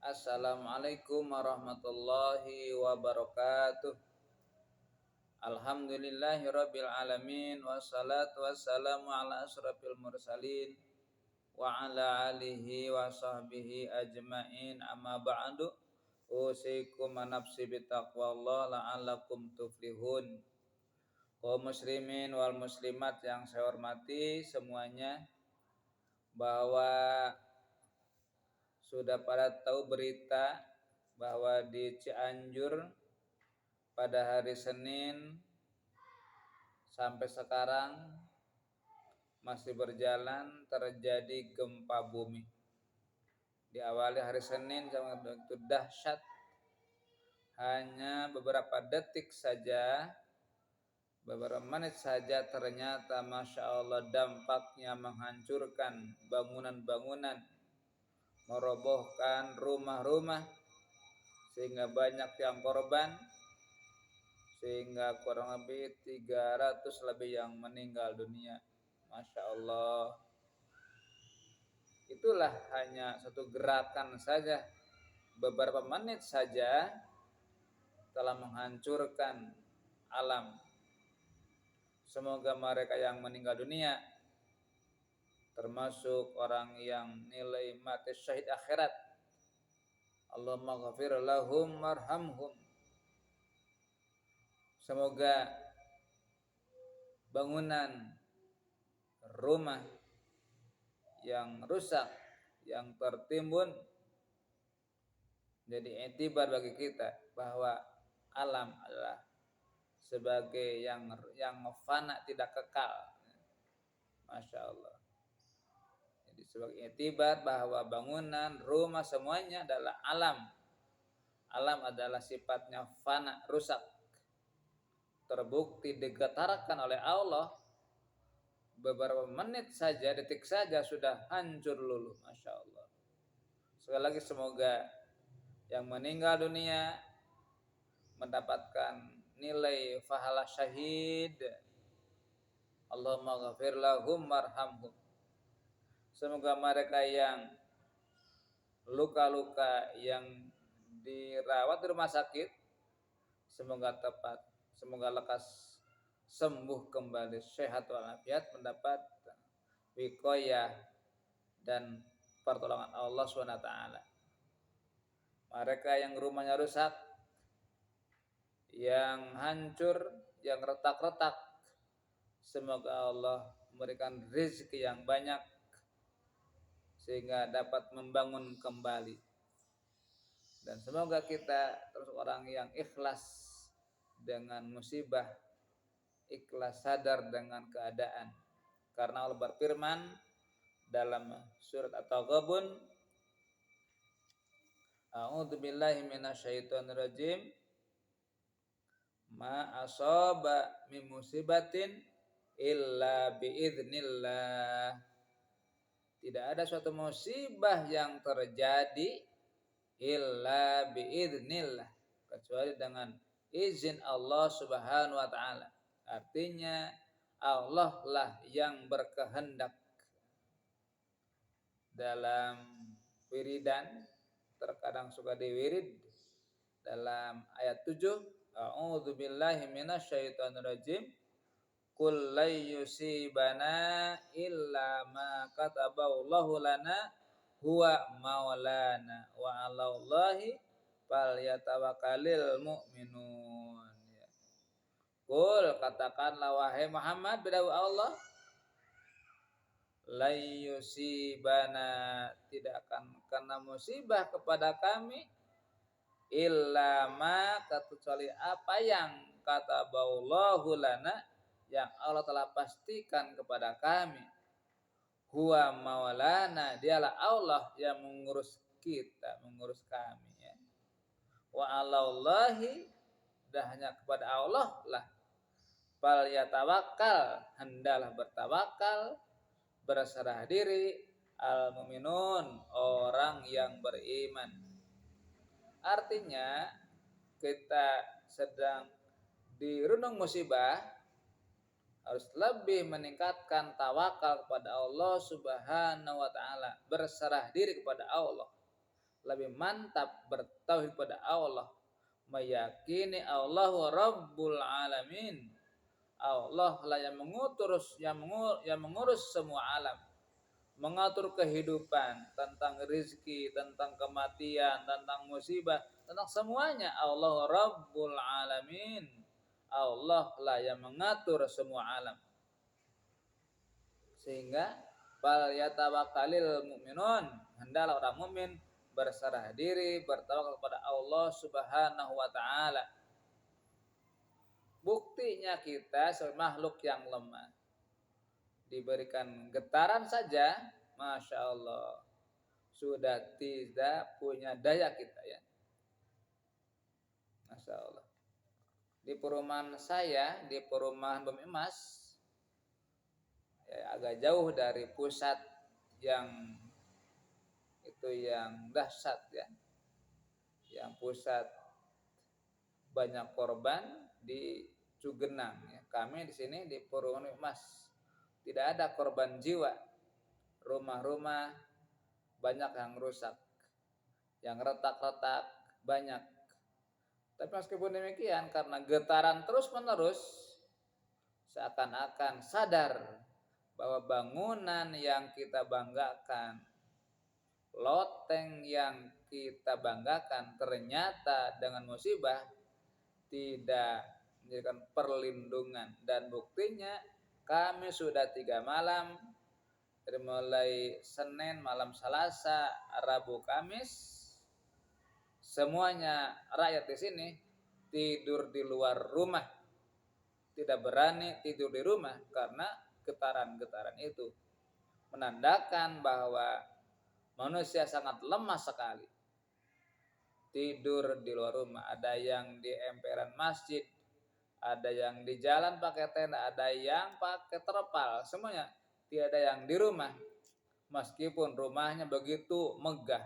Assalamualaikum warahmatullahi wabarakatuh. Alhamdulillahirabbil alamin wassalatu wassalamu ala asrofil mursalin wa ala alihi wa sahbihi ajmain amma ba'du. Usikum nafsi bitaqwallah la'allakum tuflihun. Kaum muslimin wal muslimat yang saya hormati semuanya, bahwa sudah pada tahu berita bahwa di Cianjur pada hari Senin sampai sekarang masih berjalan terjadi gempa bumi. Diawali hari Senin sangat begitu dahsyat, hanya beberapa detik saja, beberapa menit saja ternyata Masya Allah dampaknya menghancurkan bangunan-bangunan, merobohkan rumah-rumah, sehingga banyak yang korban, sehingga kurang lebih 300 lebih yang meninggal dunia. Masya Allah. Itulah hanya satu gerakan saja, beberapa menit saja telah menghancurkan alam. Semoga mereka yang meninggal dunia, termasuk orang yang nilai mati syahid akhirat, Allahumma ghafir lahum warhamhum. Semoga bangunan rumah yang rusak, yang tertimbun, jadi etibar bagi kita bahwa alam adalah sebagai yang fana, tidak kekal. Masya Allah. Jadi sebagai etibar bahwa bangunan, rumah, semuanya adalah alam. Alam adalah sifatnya fana, rusak. Terbukti digetarkan oleh Allah, beberapa menit saja, detik saja sudah hancur luluh. Masya Allah. Sekali lagi semoga yang meninggal dunia mendapatkan nilai pahala syahid. Allahumma ghafir lahum warhamhum. Semoga mereka yang luka-luka, yang dirawat di rumah sakit, semoga lekas sembuh kembali, sehat walafiat, mendapat wiqayah dan pertolongan Allah SWT. Mereka yang rumahnya rusak, yang hancur, yang retak-retak, semoga Allah memberikan rezeki yang banyak sehingga dapat membangun kembali. Dan semoga kita terus orang yang ikhlas dengan musibah, ikhlas sadar dengan keadaan. Karena Allah berfirman dalam surat At-Taghabun, A'udzubillahi minasyaitonirrajim, ma asaba min musibatin illa biiznillah. Tidak ada suatu musibah yang terjadi illa biiznillah, kecuali dengan izin Allah Subhanahu wa taala. Artinya Allah lah yang berkehendak. Dalam wiridan terkadang suka diwirid dalam ayat 7, A'udzubillahi minasyaitonirrajim, qul la yusibana illa ma kataballahu lana huwa maulana wa 'alallahi falyatawakkalul mu'minun. Qul, katakanlah wahai Muhammad, berdakwah Allah, la yusibana, tidak akan kena musibah kepada kami, illa ma, kecuali apa yang kataballahu lana, yang Allah telah pastikan kepada kami. Huwa maulana, dialah Allah yang mengurus kita, mengurus kami, ya. Wa 'alallahi, dan hanya kepada Allah lah, fal yatawakkal, hendaklah bertawakal, berserah diri, al mu'minun, orang yang beriman. Artinya kita sedang dirundung musibah, harus lebih meningkatkan tawakal kepada Allah Subhanahu wa taala, berserah diri kepada Allah, lebih mantap bertauhid pada Allah, meyakini Allah Rabbul Alamin. Allah lah yang mengurus semua alam, mengatur kehidupan, tentang rizki, tentang kematian, tentang musibah, tentang semuanya. Allah Rabbul Alamin. Allah lah yang mengatur semua alam. Sehingga fal yatawakkalil mu'minun, hendaklah orang mukmin berserah diri, bertawakal kepada Allah Subhanahu wa taala. Buktinya kita sebagai makhluk yang lemah, diberikan getaran saja, Masya Allah, sudah tidak punya daya kita ya. Masya Allah. Di perumahan saya, di perumahan Bumi Emas, ya, agak jauh dari pusat yang itu yang dahsyat ya, yang pusat banyak korban di Cugenang ya. Kami di sini di perumahan Bumi Emas tidak ada korban jiwa. Rumah-rumah banyak yang rusak, yang retak-retak banyak. Tapi meskipun demikian, karena getaran terus-menerus, seakan-akan sadar bahwa bangunan yang kita banggakan, loteng yang kita banggakan, ternyata dengan musibah tidak menjadikan perlindungan. Dan buktinya kami sudah 3 malam, dari mulai Senin, malam Selasa, Rabu, Kamis, semuanya rakyat di sini tidur di luar rumah, tidak berani tidur di rumah karena getaran-getaran itu, menandakan bahwa manusia sangat lemah sekali. Tidur di luar rumah, ada yang di emperan masjid, ada yang di jalan pakai tenda, ada yang pakai terpal, semuanya tidak ada yang di rumah. Meskipun rumahnya begitu megah,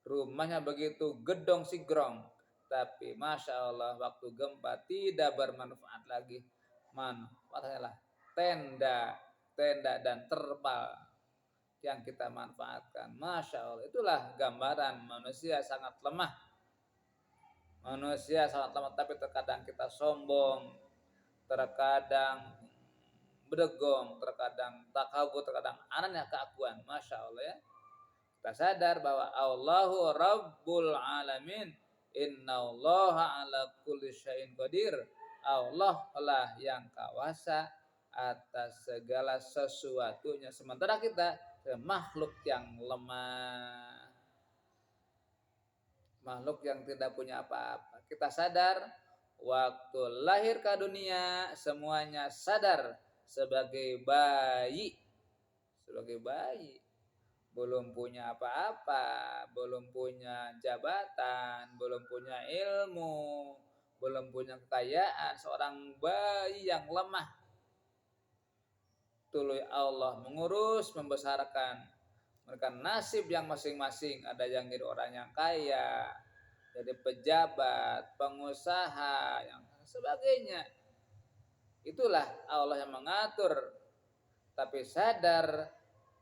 rumahnya begitu gedong sigrong, tapi Masya Allah waktu gempa tidak bermanfaat lagi. Manfaatnya tenda dan terpal yang kita manfaatkan. Masya Allah, itulah gambaran manusia sangat lemah. Manusia sangat lemah, tapi terkadang kita sombong, terkadang berdegong, terkadang takabur, terkadang anaknya keakuan. Masya Allah ya. Kita sadar bahwa Allahu Rabbul Alamin. Innallaha ala kulli syai'in qadir. Allah lah yang kuasa atas segala sesuatunya. Sementara kita makhluk yang lemah, makhluk yang tidak punya apa-apa. Kita sadar waktu lahir ke dunia semuanya sadar sebagai bayi. Sebagai bayi, belum punya apa-apa, belum punya jabatan, belum punya ilmu, belum punya kekayaan, seorang bayi yang lemah. Tuluy Allah mengurus, membesarkan, mereka nasib yang masing-masing. Ada yang jadi orang yang kaya, jadi pejabat, pengusaha, yang sebagainya. Itulah Allah yang mengatur. Tapi sadar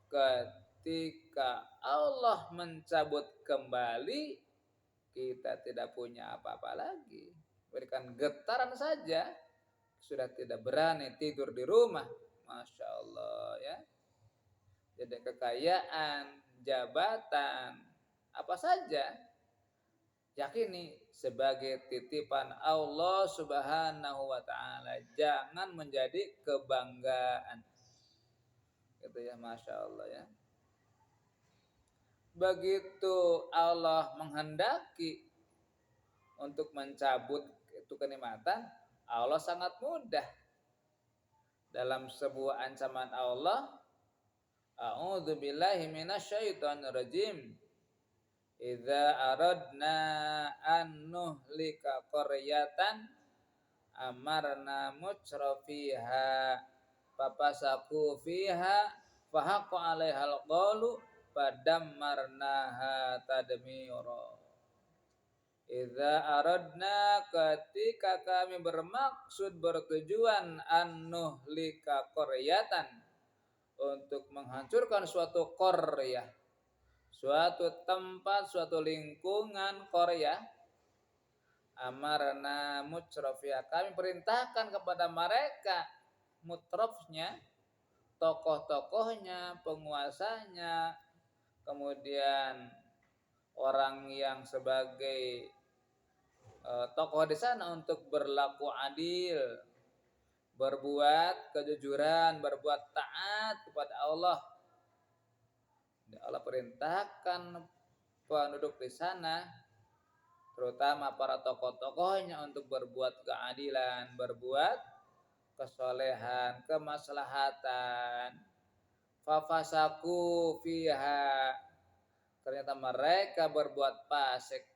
ketika Allah mencabut kembali, kita tidak punya apa-apa lagi. Berikan getaran saja, sudah tidak berani tidur di rumah. Masya Allah ya. Jadi kekayaan, jabatan, apa saja, yakini sebagai titipan Allah Subhanahu wa taala. Jangan menjadi kebanggaan. Gitu ya, Masya Allah ya. Begitu Allah menghendaki untuk mencabut itu kenikmatan, Allah sangat mudah. Dalam sebuah ancaman Allah, a'udzubillahi minasyaitonir rajim. Idza aradna an nuhlika qaryatan amarna mutrafiha fapasaku fiha fahaqqa 'alaihal qaulu padammarnaha tadmira. Idza aradna, ketika kami bermaksud bertujuan an-nuhlika qaryatan, untuk menghancurkan suatu qaryah, suatu tempat, suatu lingkungan Korea, amarna mutrofia, kami perintahkan kepada mereka mutrofnya, tokoh-tokohnya, penguasanya, kemudian orang yang sebagai tokoh di sana untuk berlaku adil, berbuat kejujuran, berbuat taat kepada Allah. Allah perintahkan penduduk di sana, terutama para tokoh-tokohnya, untuk berbuat keadilan, berbuat kesolehan, kemaslahatan. Fafasaku fiha, ternyata mereka berbuat fasik,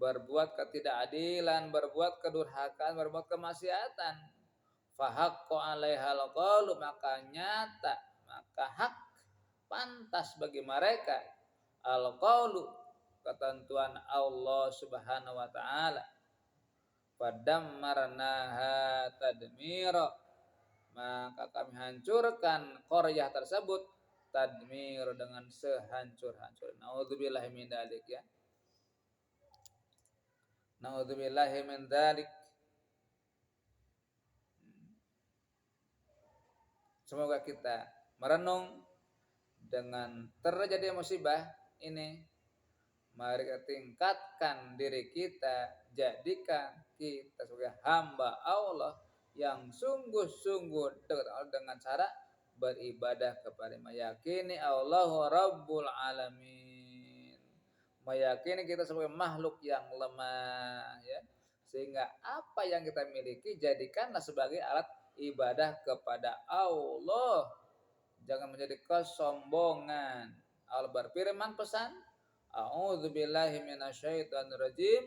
berbuat ketidakadilan, berbuat kedurhakaan, berbuat kemaksiatan. Fahaqqo 'alaihal qaulu, maka nyata, maka hak, pantas bagi mereka al-qaulu, ketentuan Allah Subhanahu wa taala. Fadammarnaha tadmira, maka kami hancurkan qaryah tersebut tadmir, dengan sehancur-hancur. Nauzubillahi min dzalik ya. Nauzubillahi min dzalik. Semoga kita merenung dengan terjadi musibah ini. Mari kita tingkatkan diri kita, jadikan kita sebagai hamba Allah yang sungguh-sungguh dekat Allah dengan cara beribadah kepada, meyakini Allahu Rabbul Alamin, meyakini kita sebagai makhluk yang lemah ya, sehingga apa yang kita miliki jadikanlah sebagai alat ibadah kepada Allah, jangan menjadi kesombongan. Allah berfirman, pesan, a'udzubillahi minasyaitonir rajim,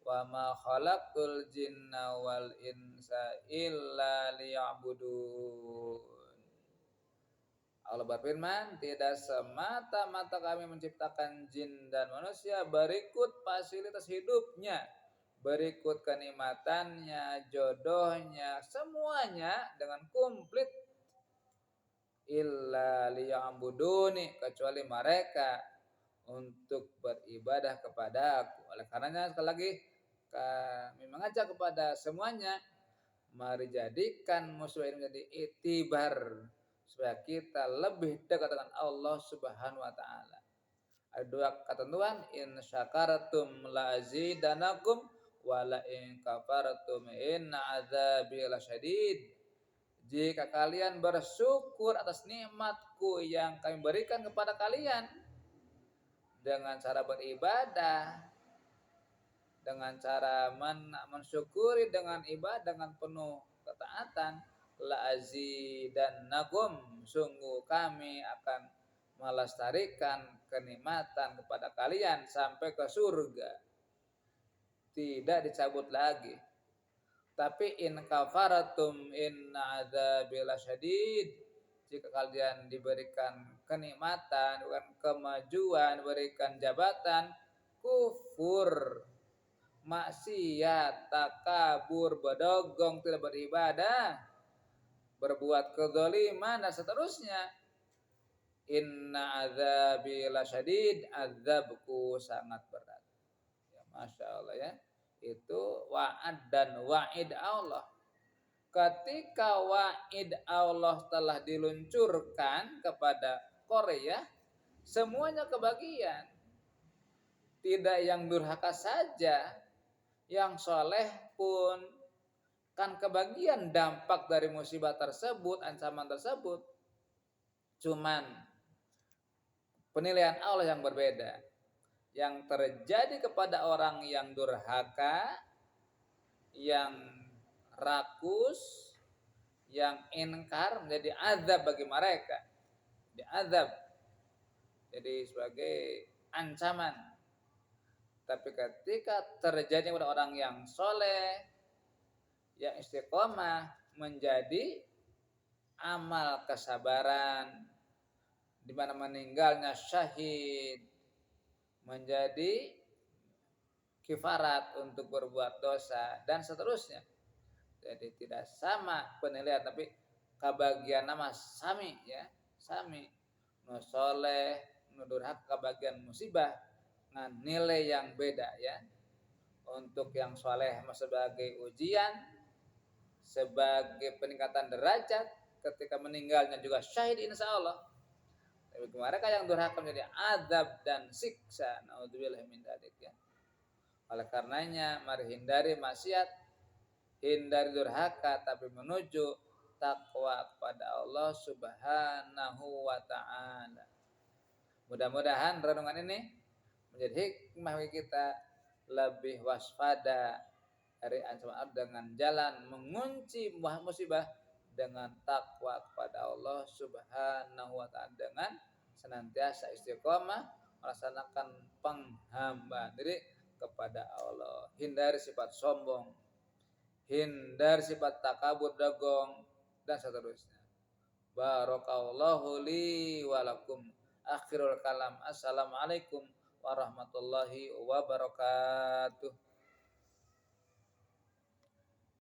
wa ma khalaqtul jinna wal insa illa liya'budun. Allah berfirman, tidak semata-mata kami menciptakan jin dan manusia berikut fasilitas hidupnya, berikut kenikmatannya, jodohnya, semuanya dengan komplit, illa liya'buduni, kecuali mereka untuk beribadah kepada Aku. Oleh karenanya sekali lagi kami mengajak kepada semuanya, mari jadikan musibah ini menjadi itibar supaya kita lebih dekat dengan Allah Subhanahu wa taala. Ada dua ketentuan, in syakartum la azidanakum wa la in kafartum inna adzabi lasyadid. Jika kalian bersyukur atas nikmatku yang kami berikan kepada kalian dengan cara beribadah, dengan cara mensyukuri dengan ibadah, dengan penuh ketaatan, la azidannakum, sungguh kami akan melestarikan kenikmatan kepada kalian sampai ke surga, tidak dicabut lagi. Tapi in kafaratum inna adzabi lasyadid, jika kalian diberikan kenikmatan, bukan kemajuan, diberikan jabatan, kufur, maksiat, takabur, bedogong, tidak beribadah, berbuat kezaliman dan seterusnya, inna adzabi lasyadid, azabku sangat berat. Ya, Masya Allah ya. Itu wa'ad dan wa'id Allah. Ketika wa'id Allah telah diluncurkan kepada Korea, semuanya kebagian. Tidak yang durhaka saja, yang soleh pun kan kebagian dampak dari musibah tersebut, ancaman tersebut. Cuman penilaian Allah yang berbeda. Yang terjadi kepada orang yang durhaka, yang rakus, yang inkar, menjadi azab bagi mereka. Diazab, jadi sebagai ancaman. Tapi ketika terjadi pada orang yang soleh, yang istiqomah, menjadi amal kesabaran, di mana meninggalnya syahid, menjadi kifarat untuk berbuat dosa dan seterusnya. Jadi tidak sama penilaian, tapi kebagian nama sami ya, sami, nu soleh, durhaka bagian musibah dengan nilai yang beda ya. Untuk yang soleh sebagai ujian, sebagai peningkatan derajat, ketika meninggalnya juga syahid insya Allah. Tapi mereka yang durhaka menjadi azab dan siksa. Naudzubillah min dzalik ya. Oleh karenanya mari hindari maksiat, hindari durhaka, tapi menuju takwa kepada Allah Subhanahu wa taala. Mudah-mudahan renungan ini menjadi hikmah bagi kita lebih waspada dari ancaman dengan jalan mengunci musibah dengan takwa kepada Allah Subhanahu wa taala, dengan senantiasa istiqomah melaksanakan penghambaan diri kepada Allah. Hindari sifat sombong, hindari sifat takabur, dagong dan seterusnya. Barakallahu li wa lakum. Akhirul kalam. Assalamualaikum warahmatullahi wabarakatuh.